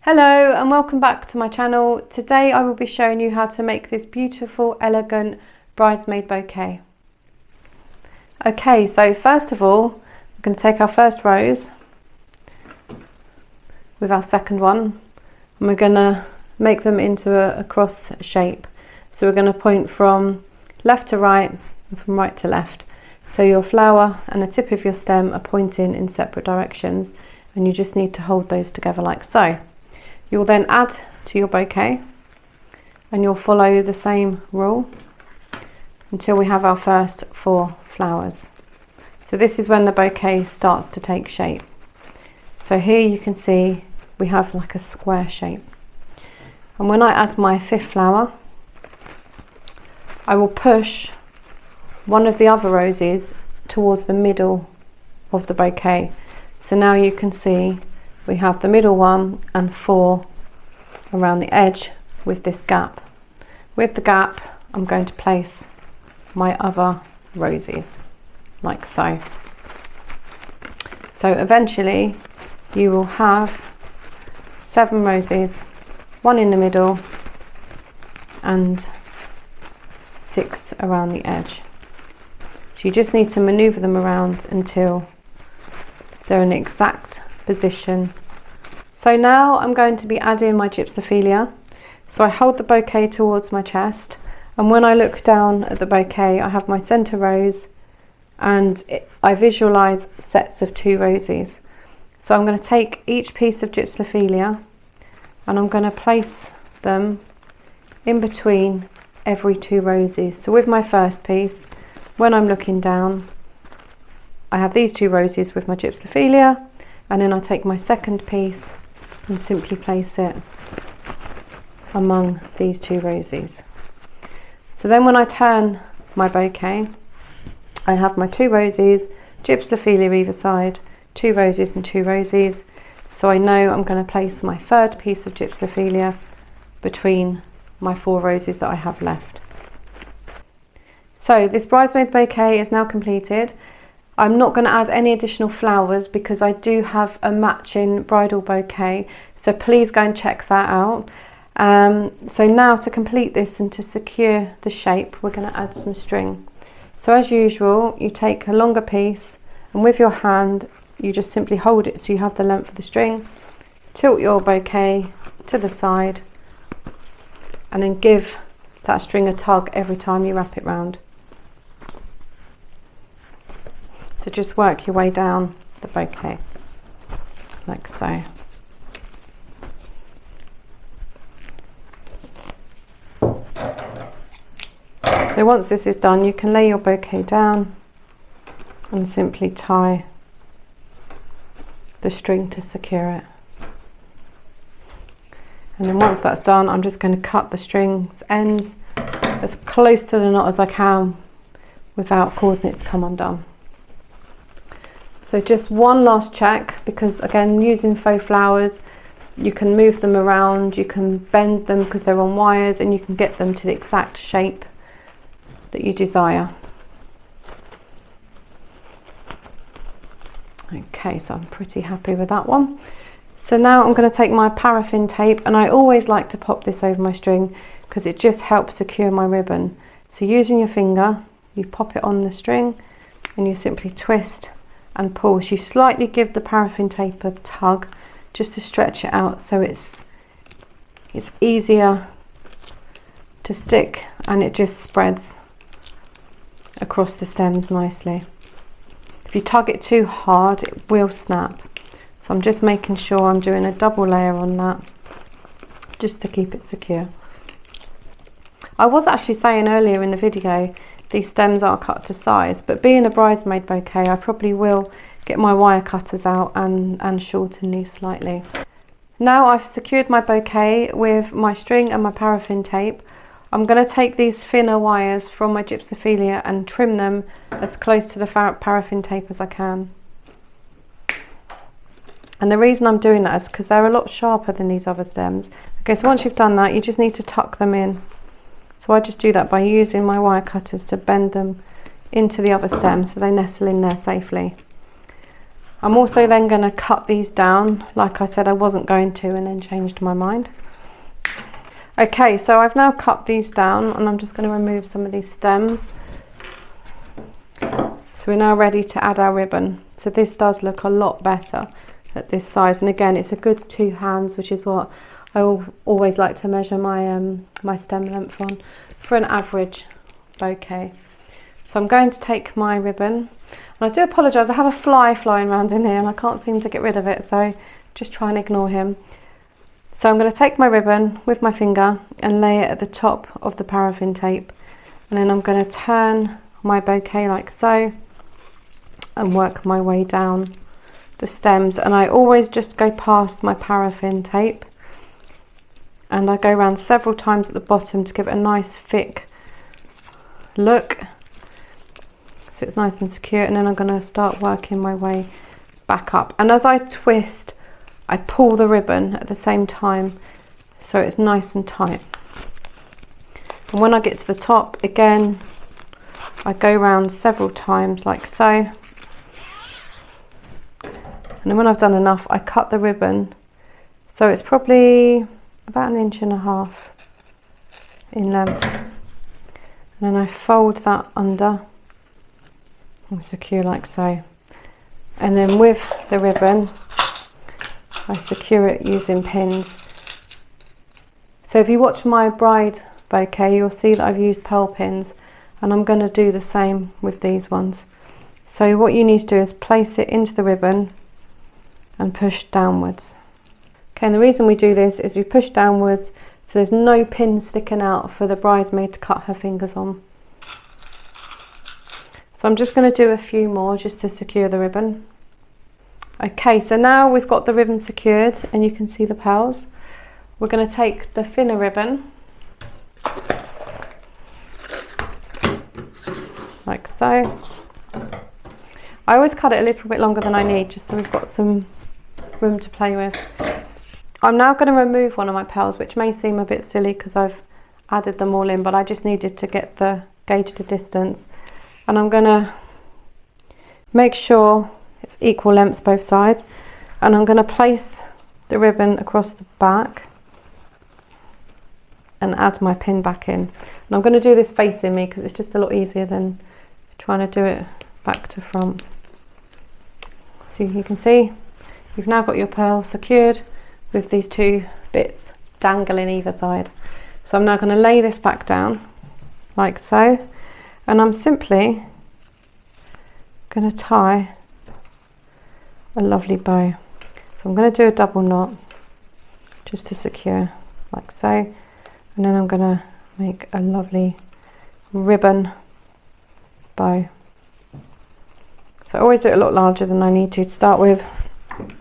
Hello and welcome back to my channel. Today I will be showing you how to make this beautiful, elegant bridesmaid bouquet. Okay, so first of all, we're going to take our first rose with our second one and we're going to make them into a cross shape. So we're going to point from left to right and from right to left. So your flower and the tip of your stem are pointing in separate directions and you just need to hold those together like so. You'll then add to your bouquet and you'll follow the same rule until we have our first 4 flowers. So this is when the bouquet starts to take shape. So here you can see we have like a square shape. And when I add my 5th flower, I will push one of the other roses towards the middle of the bouquet. So now you can see we have the middle one and 4 around the edge with this gap. With the gap, I'm going to place my other roses like so. So eventually you will have 7 roses, 1 in the middle and 6 around the edge. So you just need to maneuver them around until they're in the exact position. So now I'm going to be adding my gypsophilia. So I hold the bouquet towards my chest, and when I look down at the bouquet I have my center rose and I visualize sets of 2 roses. So I'm going to take each piece of gypsophilia and I'm going to place them in between every 2 roses. So with my first piece, when I'm looking down, I have these 2 roses with my gypsophilia, and then I take my second piece and simply place it among these 2 roses. So then when I turn my bouquet, I have my 2 roses, gypsophilia either side, 2 roses and 2 roses. So I know I'm going to place my third piece of gypsophilia between my 4 roses that I have left. So this bridesmaid bouquet is now completed. I'm not going to add any additional flowers because I do have a matching bridal bouquet, so please go and check that out. So now to complete this and to secure the shape, we're going to add some string. So as usual, you take a longer piece and with your hand you just simply hold it so you have the length of the string, tilt your bouquet to the side and then give that string a tug every time you wrap it round. So just work your way down the bouquet, like so. So once this is done, you can lay your bouquet down and simply tie the string to secure it. And then once that's done, I'm just going to cut the string's ends as close to the knot as I can without causing it to come undone. So just one last check, because again, using faux flowers, you can move them around, you can bend them because they're on wires, and you can get them to the exact shape that you desire. Okay, so I'm pretty happy with that one. So now I'm going to take my paraffin tape, and I always like to pop this over my string because it just helps secure my ribbon. So using your finger, you pop it on the string and you simply twist and pull. So you slightly give the paraffin tape a tug just to stretch it out so it's easier to stick and it just spreads across the stems nicely. If you tug it too hard, it will snap. So I'm just making sure I'm doing a double layer on that just to keep it secure. I was actually saying earlier in the video these stems are cut to size, but being a bridesmaid bouquet, I probably will get my wire cutters out and shorten these slightly. Now I've secured my bouquet with my string and my paraffin tape. I'm going to take these thinner wires from my gypsophilia and trim them as close to the paraffin tape as I can. And the reason I'm doing that is because they're a lot sharper than these other stems. Okay, so once you've done that, you just need to tuck them in. So I just do that by using my wire cutters to bend them into the other stem so they nestle in there safely. I'm also then going to cut these down. Like I said, I wasn't going to, and then changed my mind. Okay, so I've now cut these down, and I'm just going to remove some of these stems. So we're now ready to add our ribbon. So this does look a lot better at this size, and again, it's a good 2 hands, which is what I always like to measure my my stem length on for an average bouquet. So I'm going to take my ribbon, and I do apologise, I have a fly flying around in here and I can't seem to get rid of it, so just try and ignore him. So I'm going to take my ribbon with my finger and lay it at the top of the paraffin tape, and then I'm going to turn my bouquet like so and work my way down the stems, and I always just go past my paraffin tape and I go around several times at the bottom to give it a nice thick look so it's nice and secure, and then I'm going to start working my way back up, and as I twist I pull the ribbon at the same time so it's nice and tight. And when I get to the top again, I go around several times like so, and then when I've done enough I cut the ribbon so it's probably about 1.5 inches in length, and then I fold that under and secure like so, and then with the ribbon I secure it using pins. So if you watch my bride bouquet, you'll see that I've used pearl pins, and I'm going to do the same with these ones. So what you need to do is place it into the ribbon and push downwards. Okay, and the reason we do this is we push downwards so there's no pins sticking out for the bridesmaid to cut her fingers on. So I'm just going to do a few more just to secure the ribbon. Okay, so now we've got the ribbon secured and you can see the pearls. We're going to take the thinner ribbon, like so. I always cut it a little bit longer than I need, just so we've got some room to play with. I'm now going to remove one of my pearls, which may seem a bit silly because I've added them all in, but I just needed to gauge the distance. And I'm going to make sure it's equal lengths both sides, and I'm going to place the ribbon across the back and add my pin back in. And I'm going to do this facing me because it's just a lot easier than trying to do it back to front. So you can see you've now got your pearl secured with these 2 bits dangling either side. So I'm now going to lay this back down like so, and I'm simply going to tie a lovely bow. So I'm going to do a double knot just to secure like so, and then I'm going to make a lovely ribbon bow. So I always do it a lot larger than I need to start with, and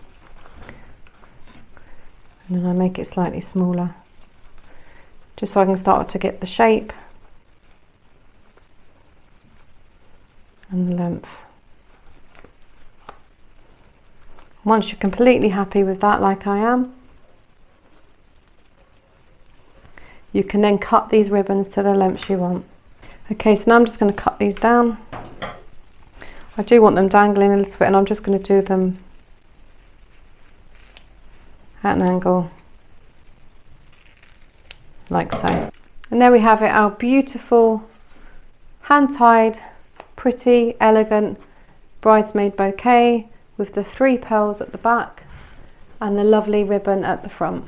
then I make it slightly smaller just so I can start to get the shape and the length. Once you're completely happy with that, like I am, you can then cut these ribbons to the lengths you want. Okay, so now I'm just going to cut these down. I do want them dangling a little bit, and I'm just going to do them at an angle like so. And there we have it, our beautiful hand-tied, pretty, elegant bridesmaid bouquet with the 3 pearls at the back and the lovely ribbon at the front.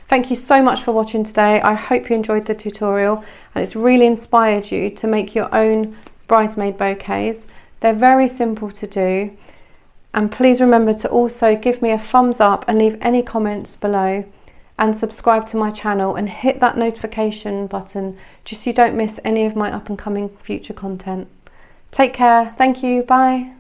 Thank you so much for watching today. I hope you enjoyed the tutorial and it's really inspired you to make your own bridesmaid bouquets. They're very simple to do, and please remember to also give me a thumbs up and leave any comments below, and subscribe to my channel and hit that notification button just so you don't miss any of my up and coming future content. Take care. Thank you. Bye.